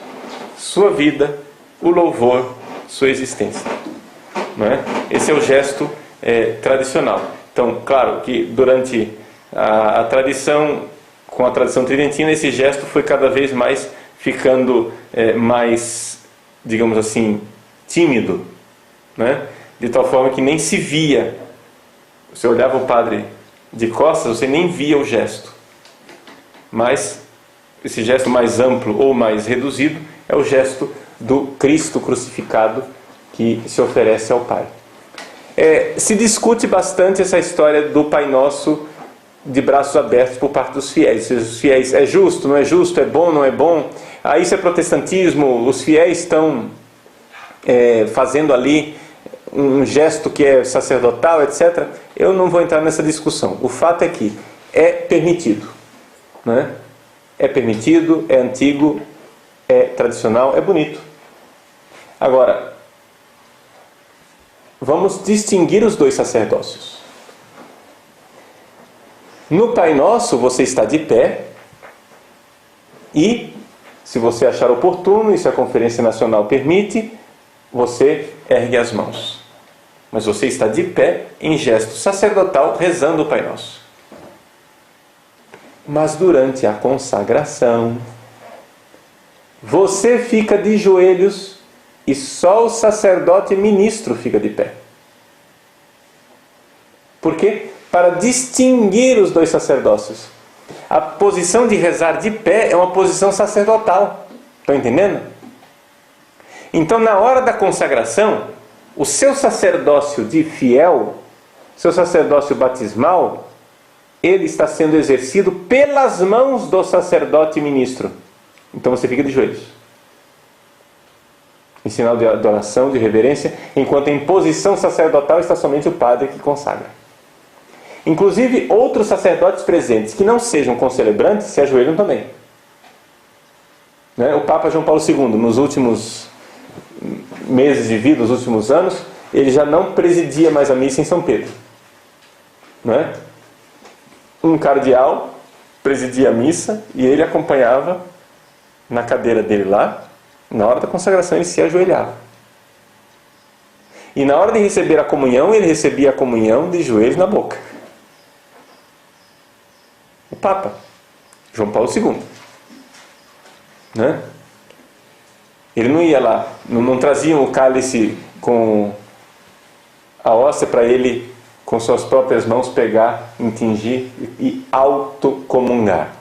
sua vida, o louvor, sua existência. Não é? Esse é o gesto tradicional. Então, claro que durante a tradição, com a tradição tridentina, esse gesto foi cada vez mais ficando mais, digamos assim, tímido, né? De tal forma que nem se via. Você olhava o padre de costas, você nem via o gesto. Mas esse gesto mais amplo ou mais reduzido é o gesto do Cristo crucificado que se oferece ao Pai. Se discute bastante essa história do Pai Nosso de braços abertos por parte dos fiéis. Os fiéis, é justo, não é justo, é bom, não é bom? Isso é protestantismo, os fiéis estão fazendo ali um gesto que é sacerdotal, etc. Eu não vou entrar nessa discussão. O fato é que é permitido, né? É permitido, é antigo, é tradicional, é bonito. Agora, vamos distinguir os dois sacerdócios. No Pai Nosso, você está de pé e, se você achar oportuno, e se a Conferência Nacional permite, você ergue as mãos. Mas você está de pé em gesto sacerdotal, rezando o Pai Nosso. Mas durante a consagração, você fica de joelhos e só o sacerdote ministro fica de pé. Por quê? Para distinguir os dois sacerdócios. A posição de rezar de pé é uma posição sacerdotal. Estão entendendo? Então, na hora da consagração, o seu sacerdócio de fiel, seu sacerdócio batismal, ele está sendo exercido pelas mãos do sacerdote ministro. Então você fica de joelhos, em sinal de adoração, de reverência, enquanto em posição sacerdotal está somente o padre que consagra. Inclusive, outros sacerdotes presentes que não sejam concelebrantes se ajoelham também. O Papa João Paulo II, nos últimos meses de vida, nos últimos anos, ele já não presidia mais a missa em São Pedro. Um cardeal presidia a missa e ele acompanhava na cadeira dele lá. Na hora da consagração ele se ajoelhava. E na hora de receber a comunhão, ele recebia a comunhão de joelhos na boca. O Papa João Paulo II. Ele não ia lá, não traziam o cálice com a hóstia para ele, com suas próprias mãos, pegar, intingir e autocomungar.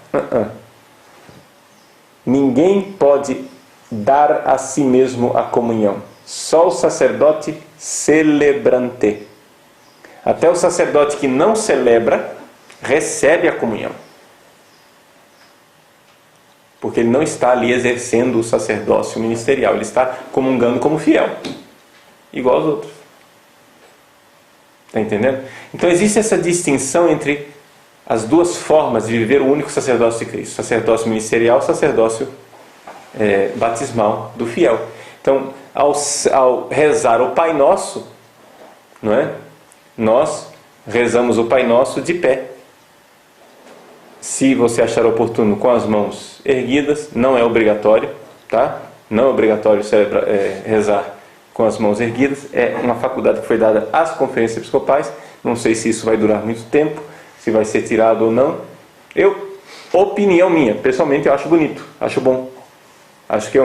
Ninguém pode dar a si mesmo a comunhão. Só o sacerdote celebrante. Até o sacerdote que não celebra recebe a comunhão. Porque ele não está ali exercendo o sacerdócio ministerial. Ele está comungando como fiel. Igual aos outros. Está entendendo? Então existe essa distinção entre as duas formas de viver o único sacerdócio de Cristo. Sacerdócio ministerial, sacerdócio batismal do fiel. Então, ao rezar o Pai Nosso, nós rezamos o Pai Nosso de pé. Se você achar oportuno, com as mãos erguidas, não é obrigatório, tá? Não é obrigatório rezar com as mãos erguidas. É uma faculdade que foi dada às conferências episcopais. Não sei se isso vai durar muito tempo, se vai ser tirado ou não. Opinião minha, pessoalmente eu acho bonito, acho bom. Acho que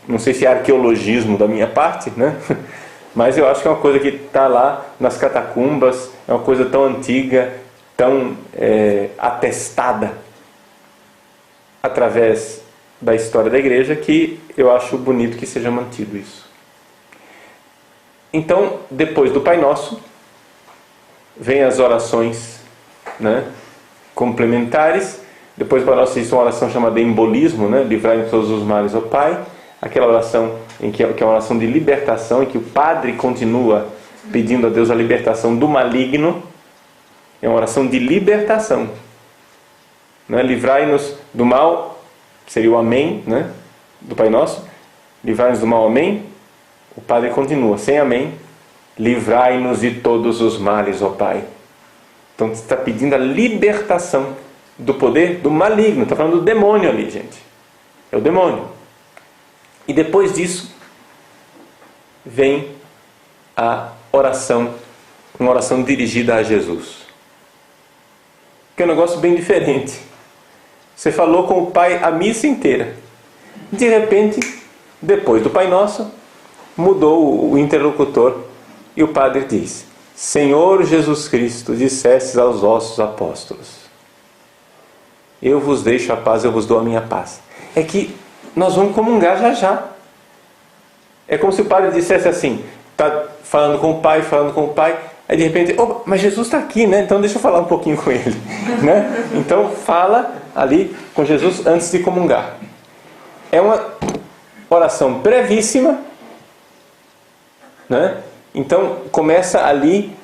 não sei se é arqueologismo da minha parte, mas eu acho que é uma coisa que está lá nas catacumbas, é uma coisa tão antiga, tão atestada através da história da igreja, que eu acho bonito que seja mantido isso. Então, depois do Pai Nosso, vem as orações complementares. Depois do Pai Nosso existe uma oração chamada embolismo, livrai-nos todos os males, ó Pai. Aquela oração que é uma oração de libertação, em que o padre continua pedindo a Deus a libertação do maligno. É uma oração de libertação. Livrai-nos do mal, seria o amém, do Pai Nosso. Livrai-nos do mal, amém. O padre continua, sem amém, livrai-nos de todos os males, ó Pai. Então está pedindo a libertação do poder do maligno. Está falando do demônio ali, gente. É o demônio. E depois disso, vem a oração, uma oração dirigida a Jesus. Que é um negócio bem diferente. Você falou com o Pai a missa inteira. De repente, depois do Pai Nosso, mudou o interlocutor e o padre diz: Senhor Jesus Cristo, dissestes aos vossos apóstolos, eu vos deixo a paz, eu vos dou a minha paz. É que nós vamos comungar já já. É como se o padre dissesse assim, está falando com o pai, aí de repente, oh, mas Jesus está aqui, né? Então deixa eu falar um pouquinho com ele. Né? Então fala ali com Jesus antes de comungar. É uma oração brevíssima, né? Então começa ali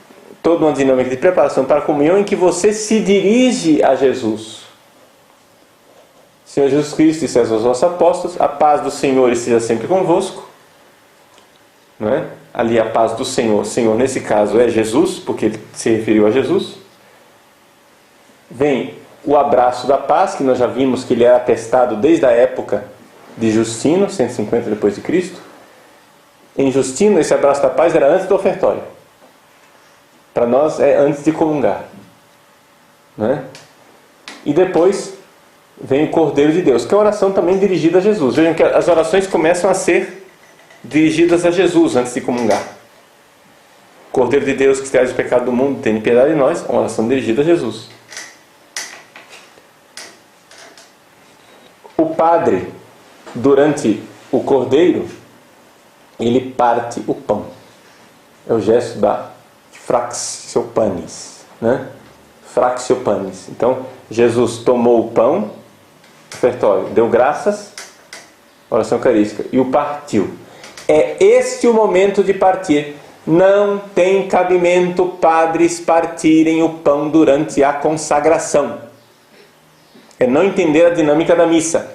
toda uma dinâmica de preparação para a comunhão em que você se dirige a Jesus. Senhor Jesus Cristo, disse aos vossos apóstolos, a paz do Senhor esteja sempre convosco. Não é? Ali a paz do Senhor. Senhor, nesse caso, é Jesus, porque ele se referiu a Jesus. Vem o abraço da paz, que nós já vimos que ele era atestado desde a época de Justino, 150 depois de Cristo. Em Justino, esse abraço da paz era antes do ofertório. Para nós é antes de comungar. Não é? E depois vem o Cordeiro de Deus, que é uma oração também dirigida a Jesus. Vejam que as orações começam a ser dirigidas a Jesus antes de comungar. Cordeiro de Deus, que traz o pecado do mundo, tenha piedade de nós, uma oração dirigida a Jesus. O padre, durante o Cordeiro, ele parte o pão. É o gesto da Fractio Panis, né? Fractio Panis. Então, Jesus tomou o pão, ofertório, deu graças, oração eucarística, e o partiu. É este o momento de partir. Não tem cabimento padres partirem o pão durante a consagração. É não entender a dinâmica da missa.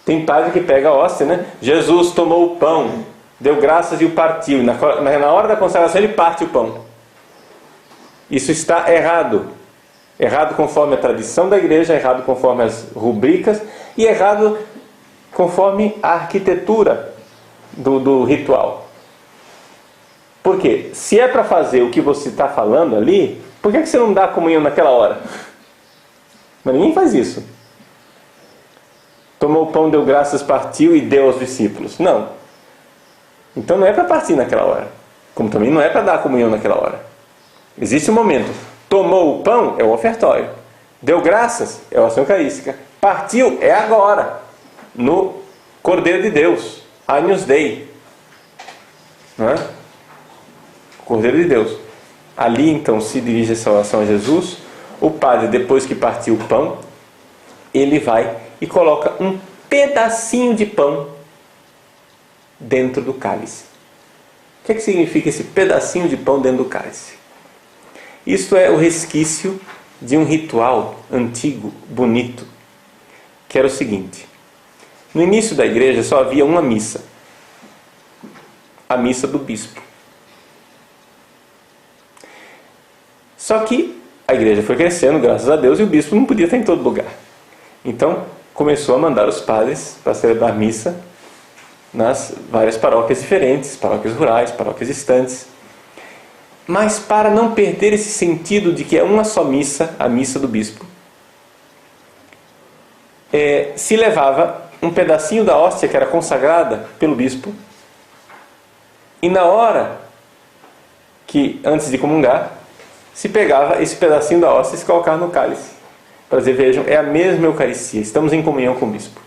Tem padre que pega a hóstia, né? Jesus tomou o pão, deu graças e o partiu. Na hora da consagração ele parte o pão. Isso está errado. Errado conforme a tradição da igreja, errado conforme as rubricas e errado conforme a arquitetura do ritual. Por quê? Se é para fazer o que você está falando ali, por que você não dá a comunhão naquela hora? Mas ninguém faz isso. Tomou o pão, deu graças, partiu e deu aos discípulos. Não. Então não é para partir naquela hora. Como também não é para dar a comunhão naquela hora. Existe um momento. Tomou o pão, é o ofertório. Deu graças, é a oração eucarística. Partiu, é agora. No Cordeiro de Deus. Agnus Dei. Não é? Cordeiro de Deus. Ali então se dirige essa oração a Jesus. O padre, depois que partiu o pão, ele vai e coloca um pedacinho de pão dentro do cálice. O que significa esse pedacinho de pão dentro do cálice? Isto é o resquício de um ritual antigo, bonito, que era o seguinte. No início da igreja só havia uma missa. A missa do bispo. Só que a igreja foi crescendo, graças a Deus, e o bispo não podia estar em todo lugar. Então, começou a mandar os padres para celebrar missa nas várias paróquias diferentes, paróquias rurais, paróquias distantes. Mas para não perder esse sentido de que é uma só missa, a missa do bispo, se levava um pedacinho da hóstia que era consagrada pelo bispo, e na hora que, antes de comungar, se pegava esse pedacinho da hóstia e se colocava no cálice. Para dizer, vejam, é a mesma Eucaristia, estamos em comunhão com o bispo.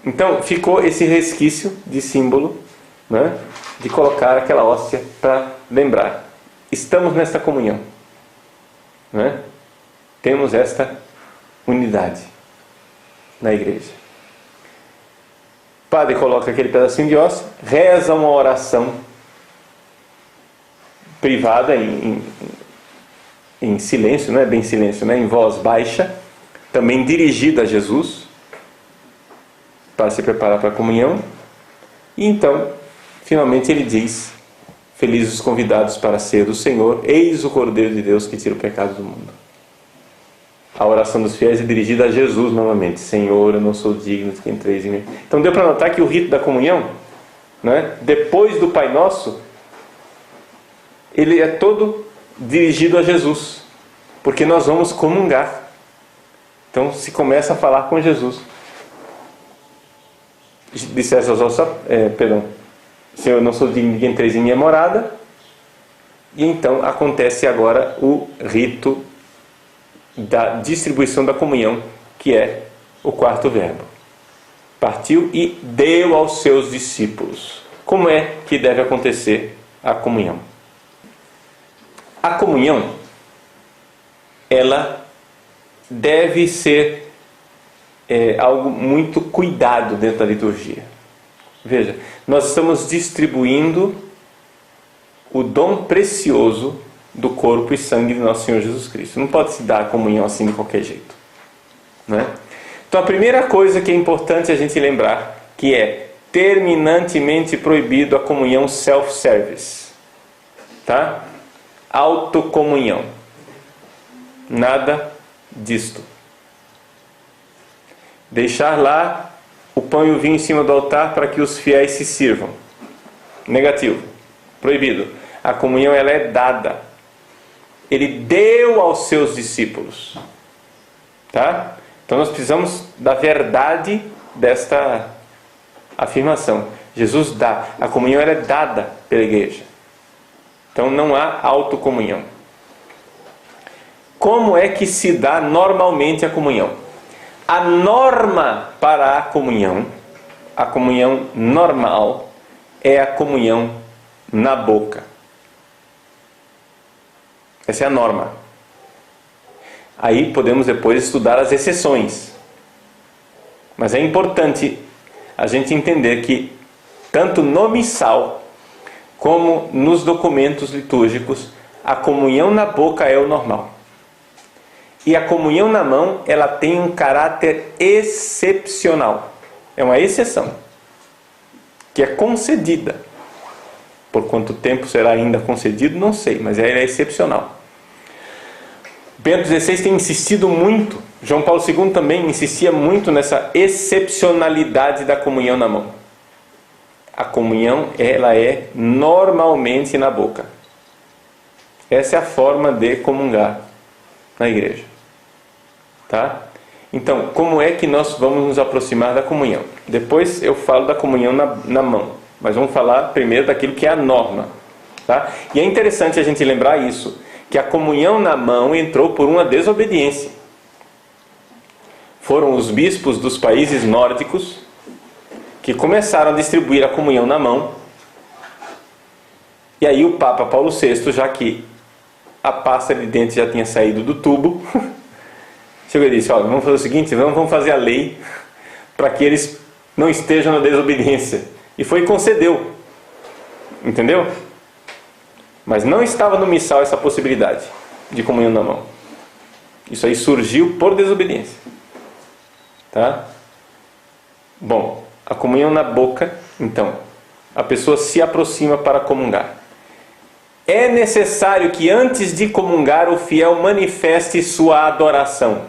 Então ficou esse resquício de símbolo, né, de colocar aquela hóstia para lembrar. Estamos nesta comunhão. Né? Temos esta unidade na igreja. O padre coloca aquele pedacinho de hóstia, reza uma oração privada em silêncio, não é bem silêncio, né? Em voz baixa, também dirigida a Jesus. para se preparar para a comunhão. E então, finalmente ele diz: felizes os convidados para a ceia do Senhor, eis o Cordeiro de Deus que tira o pecado do mundo. A oração dos fiéis é dirigida a Jesus novamente: Senhor, eu não sou digno de que entreis em mim. Então deu para notar que o rito da comunhão, né, depois do Pai Nosso, ele é todo dirigido a Jesus, porque nós vamos comungar. Então se começa a falar com Jesus. Disseste aos vossos, Senhor, eu não sou digno de que entreis em minha morada. E então acontece agora o rito da distribuição da comunhão, que é o quarto verbo. Partiu e deu aos seus discípulos. Como é que deve acontecer a comunhão? A comunhão, ela deve ser algo muito cuidado dentro da liturgia. Veja, nós estamos distribuindo o dom precioso do corpo e sangue de nosso Senhor Jesus Cristo. Não pode se dar a comunhão assim de qualquer jeito, não é? Então a primeira coisa que é importante a gente lembrar, que é terminantemente proibido a comunhão self-service, tá? Autocomunhão. Nada disto. Deixar lá o pão e o vinho em cima do altar para que os fiéis se sirvam. Negativo. Proibido. A comunhão, ela é dada. Ele deu aos seus discípulos. Tá? Então nós precisamos da verdade desta afirmação. Jesus dá. A comunhão, ela é dada pela igreja. Então não há autocomunhão. Como é que se dá normalmente a comunhão? A norma para a comunhão normal, é a comunhão na boca. Essa é a norma. Aí podemos depois estudar as exceções. Mas é importante a gente entender que tanto no missal como nos documentos litúrgicos, a comunhão na boca é o normal. E a comunhão na mão, ela tem um caráter excepcional. É uma exceção, que é concedida. Por quanto tempo será ainda concedido, não sei, mas ela é excepcional. Bento XVI tem insistido muito, João Paulo II também insistia muito nessa excepcionalidade da comunhão na mão. A comunhão, ela é normalmente na boca. Essa é a forma de comungar na igreja. Tá? Então, como é que nós vamos nos aproximar da comunhão? Depois eu falo da comunhão na mão, mas vamos falar primeiro daquilo que é a norma. Tá? E é interessante a gente lembrar isso, que a comunhão na mão entrou por uma desobediência. Foram os bispos dos países nórdicos que começaram a distribuir a comunhão na mão. E aí o Papa Paulo VI, já que a pasta de dente já tinha saído do tubo, chegou e disse: olha, vamos fazer o seguinte, vamos fazer a lei para que eles não estejam na desobediência. E foi e concedeu. Entendeu? Mas não estava no missal essa possibilidade de comunhão na mão. Isso aí surgiu por desobediência. Tá? Bom, a comunhão na boca, então, a pessoa se aproxima para comungar. É necessário que antes de comungar o fiel manifeste sua adoração.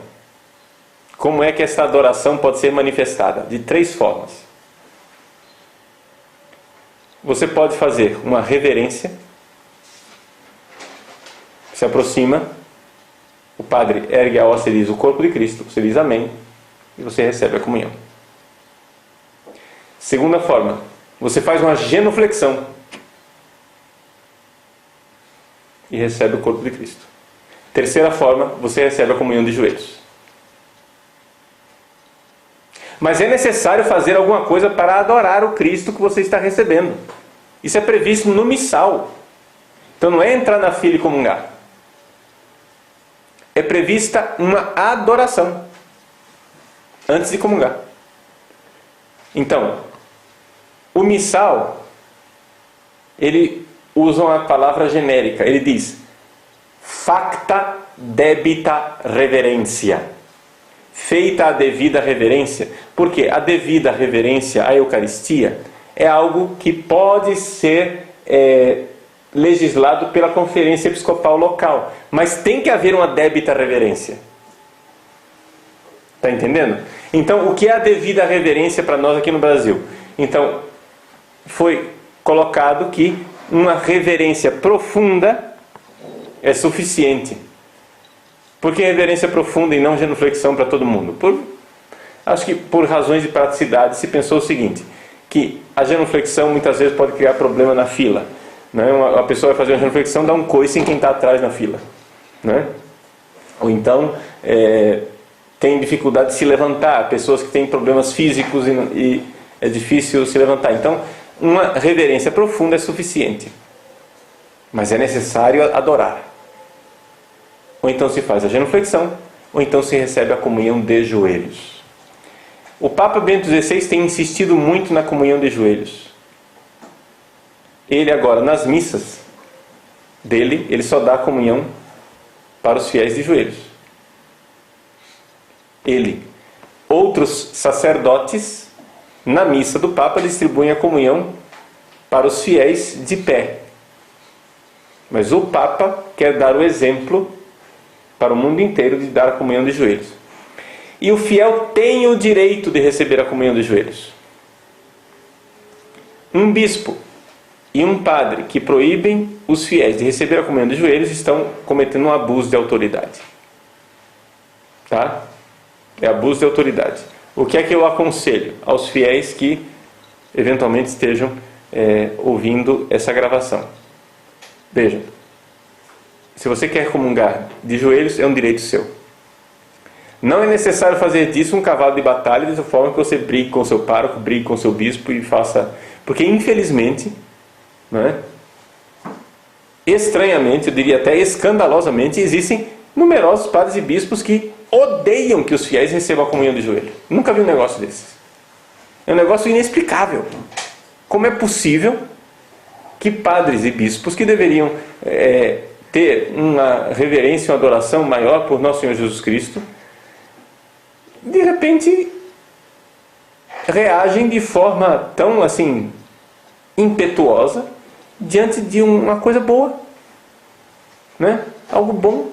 Como é que essa adoração pode ser manifestada? De 3 formas. Você pode fazer uma reverência. Se aproxima, o padre ergue a hóstia e diz o corpo de Cristo, você diz amém, e você recebe a comunhão. Segunda forma, você faz uma genuflexão e recebe o corpo de Cristo. Terceira forma, você recebe a comunhão de joelhos. Mas é necessário fazer alguma coisa para adorar o Cristo que você está recebendo. Isso é previsto no missal. Então não é entrar na fila e comungar. É prevista uma adoração antes de comungar. Então, o missal, ele usa uma palavra genérica. Ele diz: facta debita reverencia. feita a devida reverência, porque a devida reverência à Eucaristia é algo que pode ser legislado pela conferência episcopal local, mas tem que haver uma débita reverência. Está entendendo? Então, o que é a devida reverência para nós aqui no Brasil? Então, foi colocado que uma reverência profunda é suficiente. Por que reverência profunda e não genuflexão para todo mundo? Acho que por razões de praticidade se pensou o seguinte, que a genuflexão muitas vezes pode criar problema na fila. Né? A pessoa vai fazer uma genuflexão, dá um coice em quem está atrás na fila. Né? Ou então tem dificuldade de se levantar, pessoas que têm problemas físicos e é difícil se levantar. Então, uma reverência profunda é suficiente. Mas é necessário adorar. Ou então se faz a genuflexão, ou então se recebe a comunhão de joelhos. O Papa Bento XVI tem insistido muito na comunhão de joelhos. Ele agora, nas missas dele, ele só dá a comunhão para os fiéis de joelhos. Ele. Outros sacerdotes, na missa do Papa, distribuem a comunhão para os fiéis de pé. Mas o Papa quer dar o exemplo para o mundo inteiro de dar a comunhão de joelhos. E o fiel tem o direito de receber a comunhão de joelhos. Um bispo e um padre que proíbem os fiéis de receber a comunhão de joelhos estão cometendo um abuso de autoridade. Tá? É abuso de autoridade. O que é que eu aconselho aos fiéis que eventualmente estejam ouvindo essa gravação? Vejam, se você quer comungar de joelhos, é um direito seu. Não é necessário fazer disso um cavalo de batalha, dessa forma que você brigue com o seu pároco, brigue com o seu bispo e faça... Porque, infelizmente, né, estranhamente, eu diria até escandalosamente, existem numerosos padres e bispos que odeiam que os fiéis recebam a comunhão de joelho. Nunca vi um negócio desses. É um negócio inexplicável. Como é possível que padres e bispos que deveriam ter uma reverência, uma adoração maior por nosso Senhor Jesus Cristo, de repente reagem de forma tão assim impetuosa diante de uma coisa boa, né? Algo bom,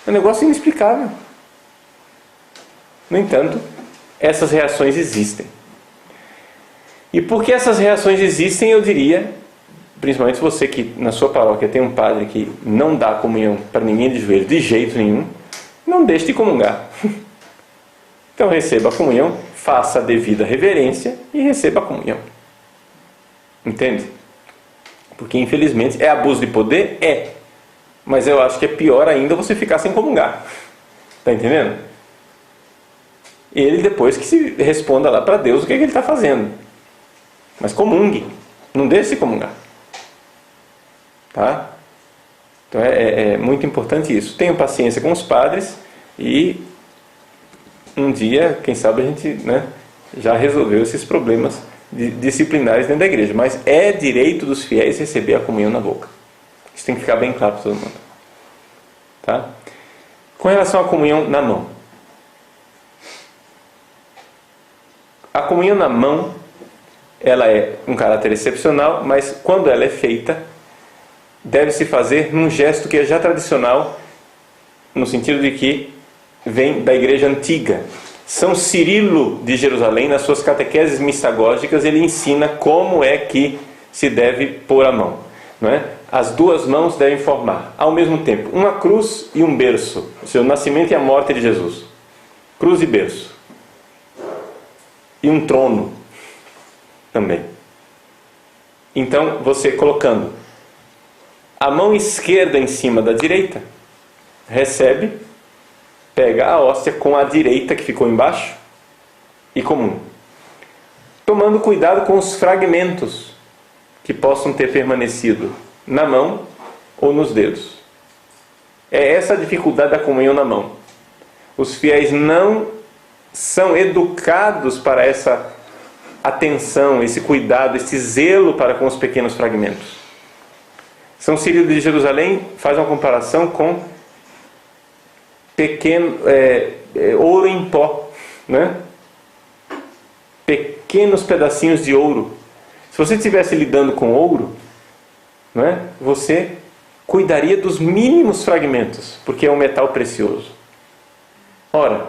um negócio inexplicável. No entanto, essas reações existem. E porque essas reações existem, eu diria, principalmente você que na sua paróquia tem um padre que não dá comunhão para ninguém de joelho de jeito nenhum, não deixe de comungar. Então receba a comunhão, faça a devida reverência e receba a comunhão. Entende? Porque infelizmente é abuso de poder? É. Mas eu acho que é pior ainda você ficar sem comungar. Está entendendo? Ele depois que se responda lá para Deus o que ele está fazendo. Mas comungue. Não deixe de comungar. Tá? Então é muito importante isso. Tenham paciência com os padres e um dia, quem sabe a gente, né, já resolveu esses problemas disciplinares dentro da igreja. Mas é direito dos fiéis receber a comunhão na boca. Isso tem que ficar bem claro para todo mundo. Tá? Com relação à comunhão na mão. A comunhão na mão, ela é um caráter excepcional, mas quando ela é feita, deve-se fazer num gesto que é já tradicional, no sentido de que vem da igreja antiga. São Cirilo de Jerusalém, nas suas catequeses mistagógicas, ele ensina como é que se deve pôr a mão. Não é? As duas mãos devem formar, ao mesmo tempo, uma cruz e um berço, ou seja, o nascimento e a morte de Jesus. Cruz e berço. E um trono também. Então, você colocando a mão esquerda em cima da direita, recebe, pega a hóstia com a direita que ficou embaixo e comum. Tomando cuidado com os fragmentos que possam ter permanecido na mão ou nos dedos. É essa a dificuldade da comunhão na mão. Os fiéis não são educados para essa atenção, esse cuidado, esse zelo para com os pequenos fragmentos. São Cirilo de Jerusalém faz uma comparação com ouro em pó, né? Pequenos pedacinhos de ouro. Se você estivesse lidando com ouro, né, você cuidaria dos mínimos fragmentos, porque é um metal precioso. Ora,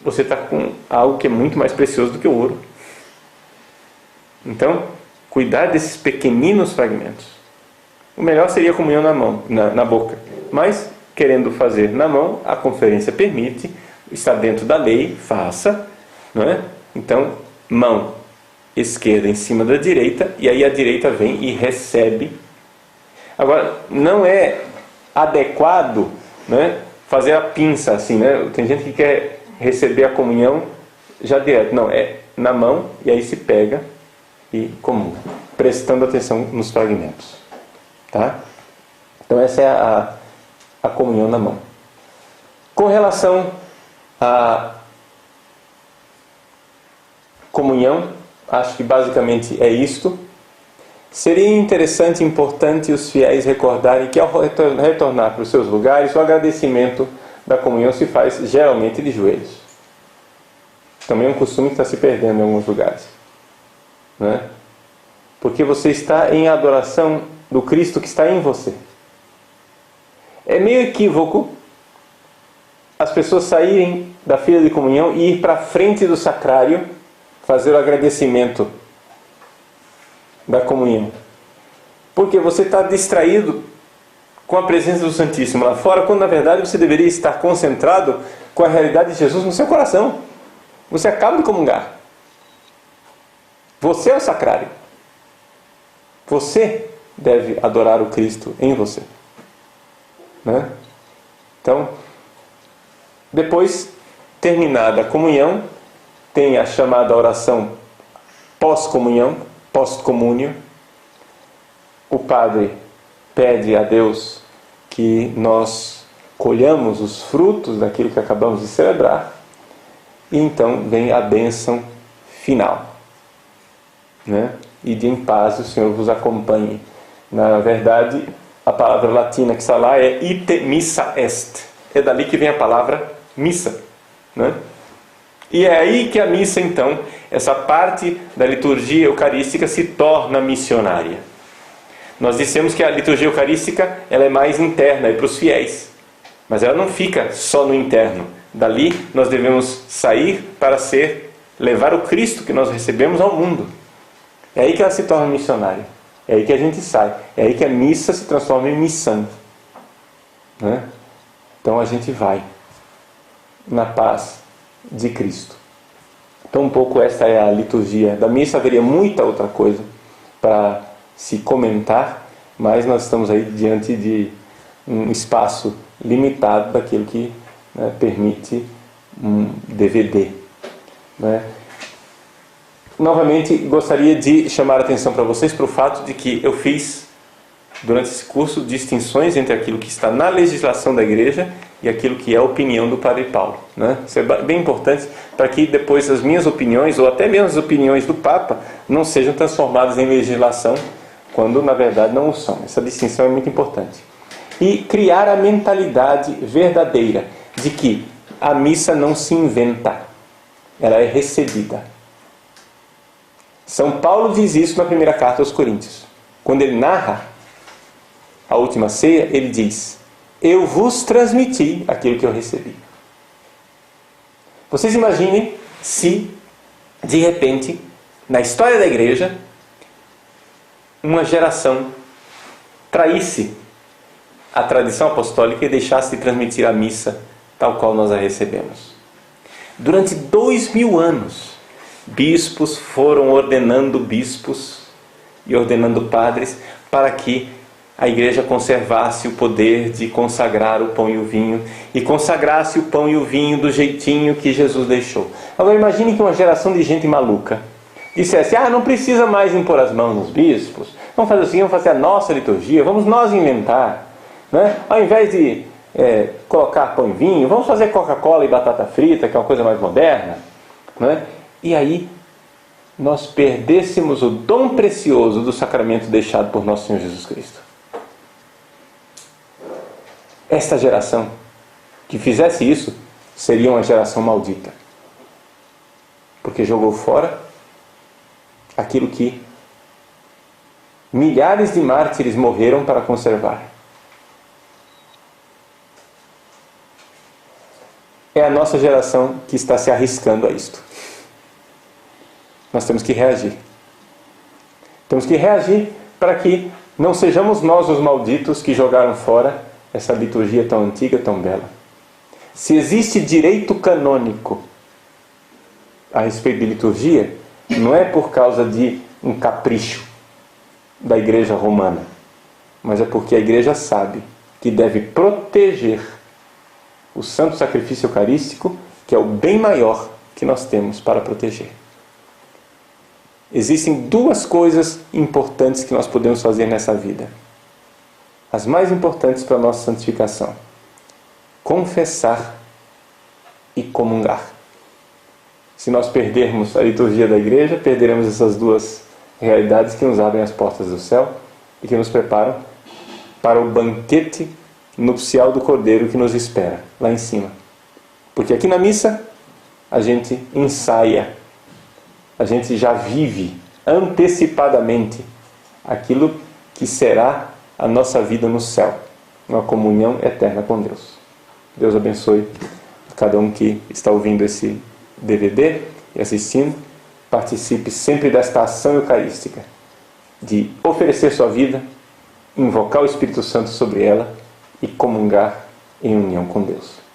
você está com algo que é muito mais precioso do que o ouro. Então, cuidar desses pequeninos fragmentos. O melhor seria a comunhão na mão, na boca. Mas, querendo fazer na mão, a conferência permite, está dentro da lei, faça, não é? Então, mão esquerda em cima da direita, e aí a direita vem e recebe. Agora, não é adequado, né, fazer a pinça assim, né? Tem gente que quer receber a comunhão já direto. Não, é na mão, e aí se pega e comunga, prestando atenção nos fragmentos. Tá? Então essa é a comunhão na mão. Com relação à comunhão, acho que basicamente é isto. Seria interessante e importante os fiéis recordarem que ao retornar para os seus lugares, o agradecimento da comunhão se faz geralmente de joelhos. Também é um costume que está se perdendo em alguns lugares, né? Porque você está em adoração do Cristo que está em você. É meio equívoco as pessoas saírem da fila de comunhão e ir para a frente do sacrário fazer o agradecimento da comunhão. Porque você está distraído com a presença do Santíssimo lá fora, quando na verdade você deveria estar concentrado com a realidade de Jesus no seu coração. Você acaba de comungar. Você é o sacrário. Você deve adorar o Cristo em você, né? Então, depois, terminada a comunhão, tem a chamada oração pós-comunhão, post-comúnio. O padre pede a Deus que nós colhamos os frutos daquilo que acabamos de celebrar, e então vem a bênção final, né? E de em paz o Senhor vos acompanhe. Na verdade, a palavra latina que está lá é ite missa est. É dali que vem a palavra missa, né? E é aí que a missa, então, essa parte da liturgia eucarística se torna missionária. Nós dissemos que a liturgia eucarística ela é mais interna, é para os fiéis. Mas ela não fica só no interno. Dali nós devemos sair para levar o Cristo que nós recebemos ao mundo. É aí que ela se torna missionária. É aí que a gente sai. É aí que a missa se transforma em missão, né? Então a gente vai na paz de Cristo. Então um pouco esta é a liturgia da missa. Haveria muita outra coisa para se comentar, mas nós estamos aí diante de um espaço limitado daquilo que, né, permite um DVD, né? Novamente, gostaria de chamar a atenção para vocês para o fato de que eu fiz, durante esse curso, distinções entre aquilo que está na legislação da Igreja e aquilo que é a opinião do Padre Paulo, né? Isso é bem importante para que depois as minhas opiniões, ou até mesmo as opiniões do Papa, não sejam transformadas em legislação, quando na verdade não o são. Essa distinção é muito importante. E criar a mentalidade verdadeira de que a missa não se inventa, ela é recebida. São Paulo diz isso na primeira carta aos Coríntios. Quando ele narra a última ceia, ele diz: eu vos transmiti aquilo que eu recebi. Vocês imaginem se, de repente, na história da igreja, uma geração traísse a tradição apostólica e deixasse de transmitir a missa tal qual nós a recebemos. Durante 2000 anos, bispos foram ordenando bispos e ordenando padres para que a igreja conservasse o poder de consagrar o pão e o vinho, e consagrasse o pão e o vinho do jeitinho que Jesus deixou. Agora imagine que uma geração de gente maluca dissesse: não precisa mais impor as mãos nos bispos, vamos fazer assim, vamos fazer a nossa liturgia, vamos nós inventar, né? Ao invés de colocar pão e vinho, vamos fazer Coca-Cola e batata frita, que é uma coisa mais moderna, né? E aí nós perdêssemos o dom precioso do sacramento deixado por nosso Senhor Jesus Cristo. Esta geração que fizesse isso seria uma geração maldita, porque jogou fora aquilo que milhares de mártires morreram para conservar. É a nossa geração que está se arriscando a isto. Nós temos que reagir. Temos que reagir para que não sejamos nós os malditos que jogaram fora essa liturgia tão antiga, tão bela. Se existe direito canônico a respeito de liturgia, não é por causa de um capricho da Igreja Romana, mas é porque a Igreja sabe que deve proteger o santo sacrifício eucarístico, que é o bem maior que nós temos para proteger. Existem duas coisas importantes que nós podemos fazer nessa vida. As mais importantes para a nossa santificação: confessar e comungar. Se nós perdermos a liturgia da igreja, perderemos essas duas realidades que nos abrem as portas do céu e que nos preparam para o banquete nupcial do Cordeiro que nos espera lá em cima. Porque aqui na missa a gente ensaia, a gente já vive antecipadamente aquilo que será a nossa vida no céu, uma comunhão eterna com Deus. Deus abençoe a cada um que está ouvindo esse DVD e assistindo. Participe sempre desta ação eucarística de oferecer sua vida, invocar o Espírito Santo sobre ela e comungar em união com Deus.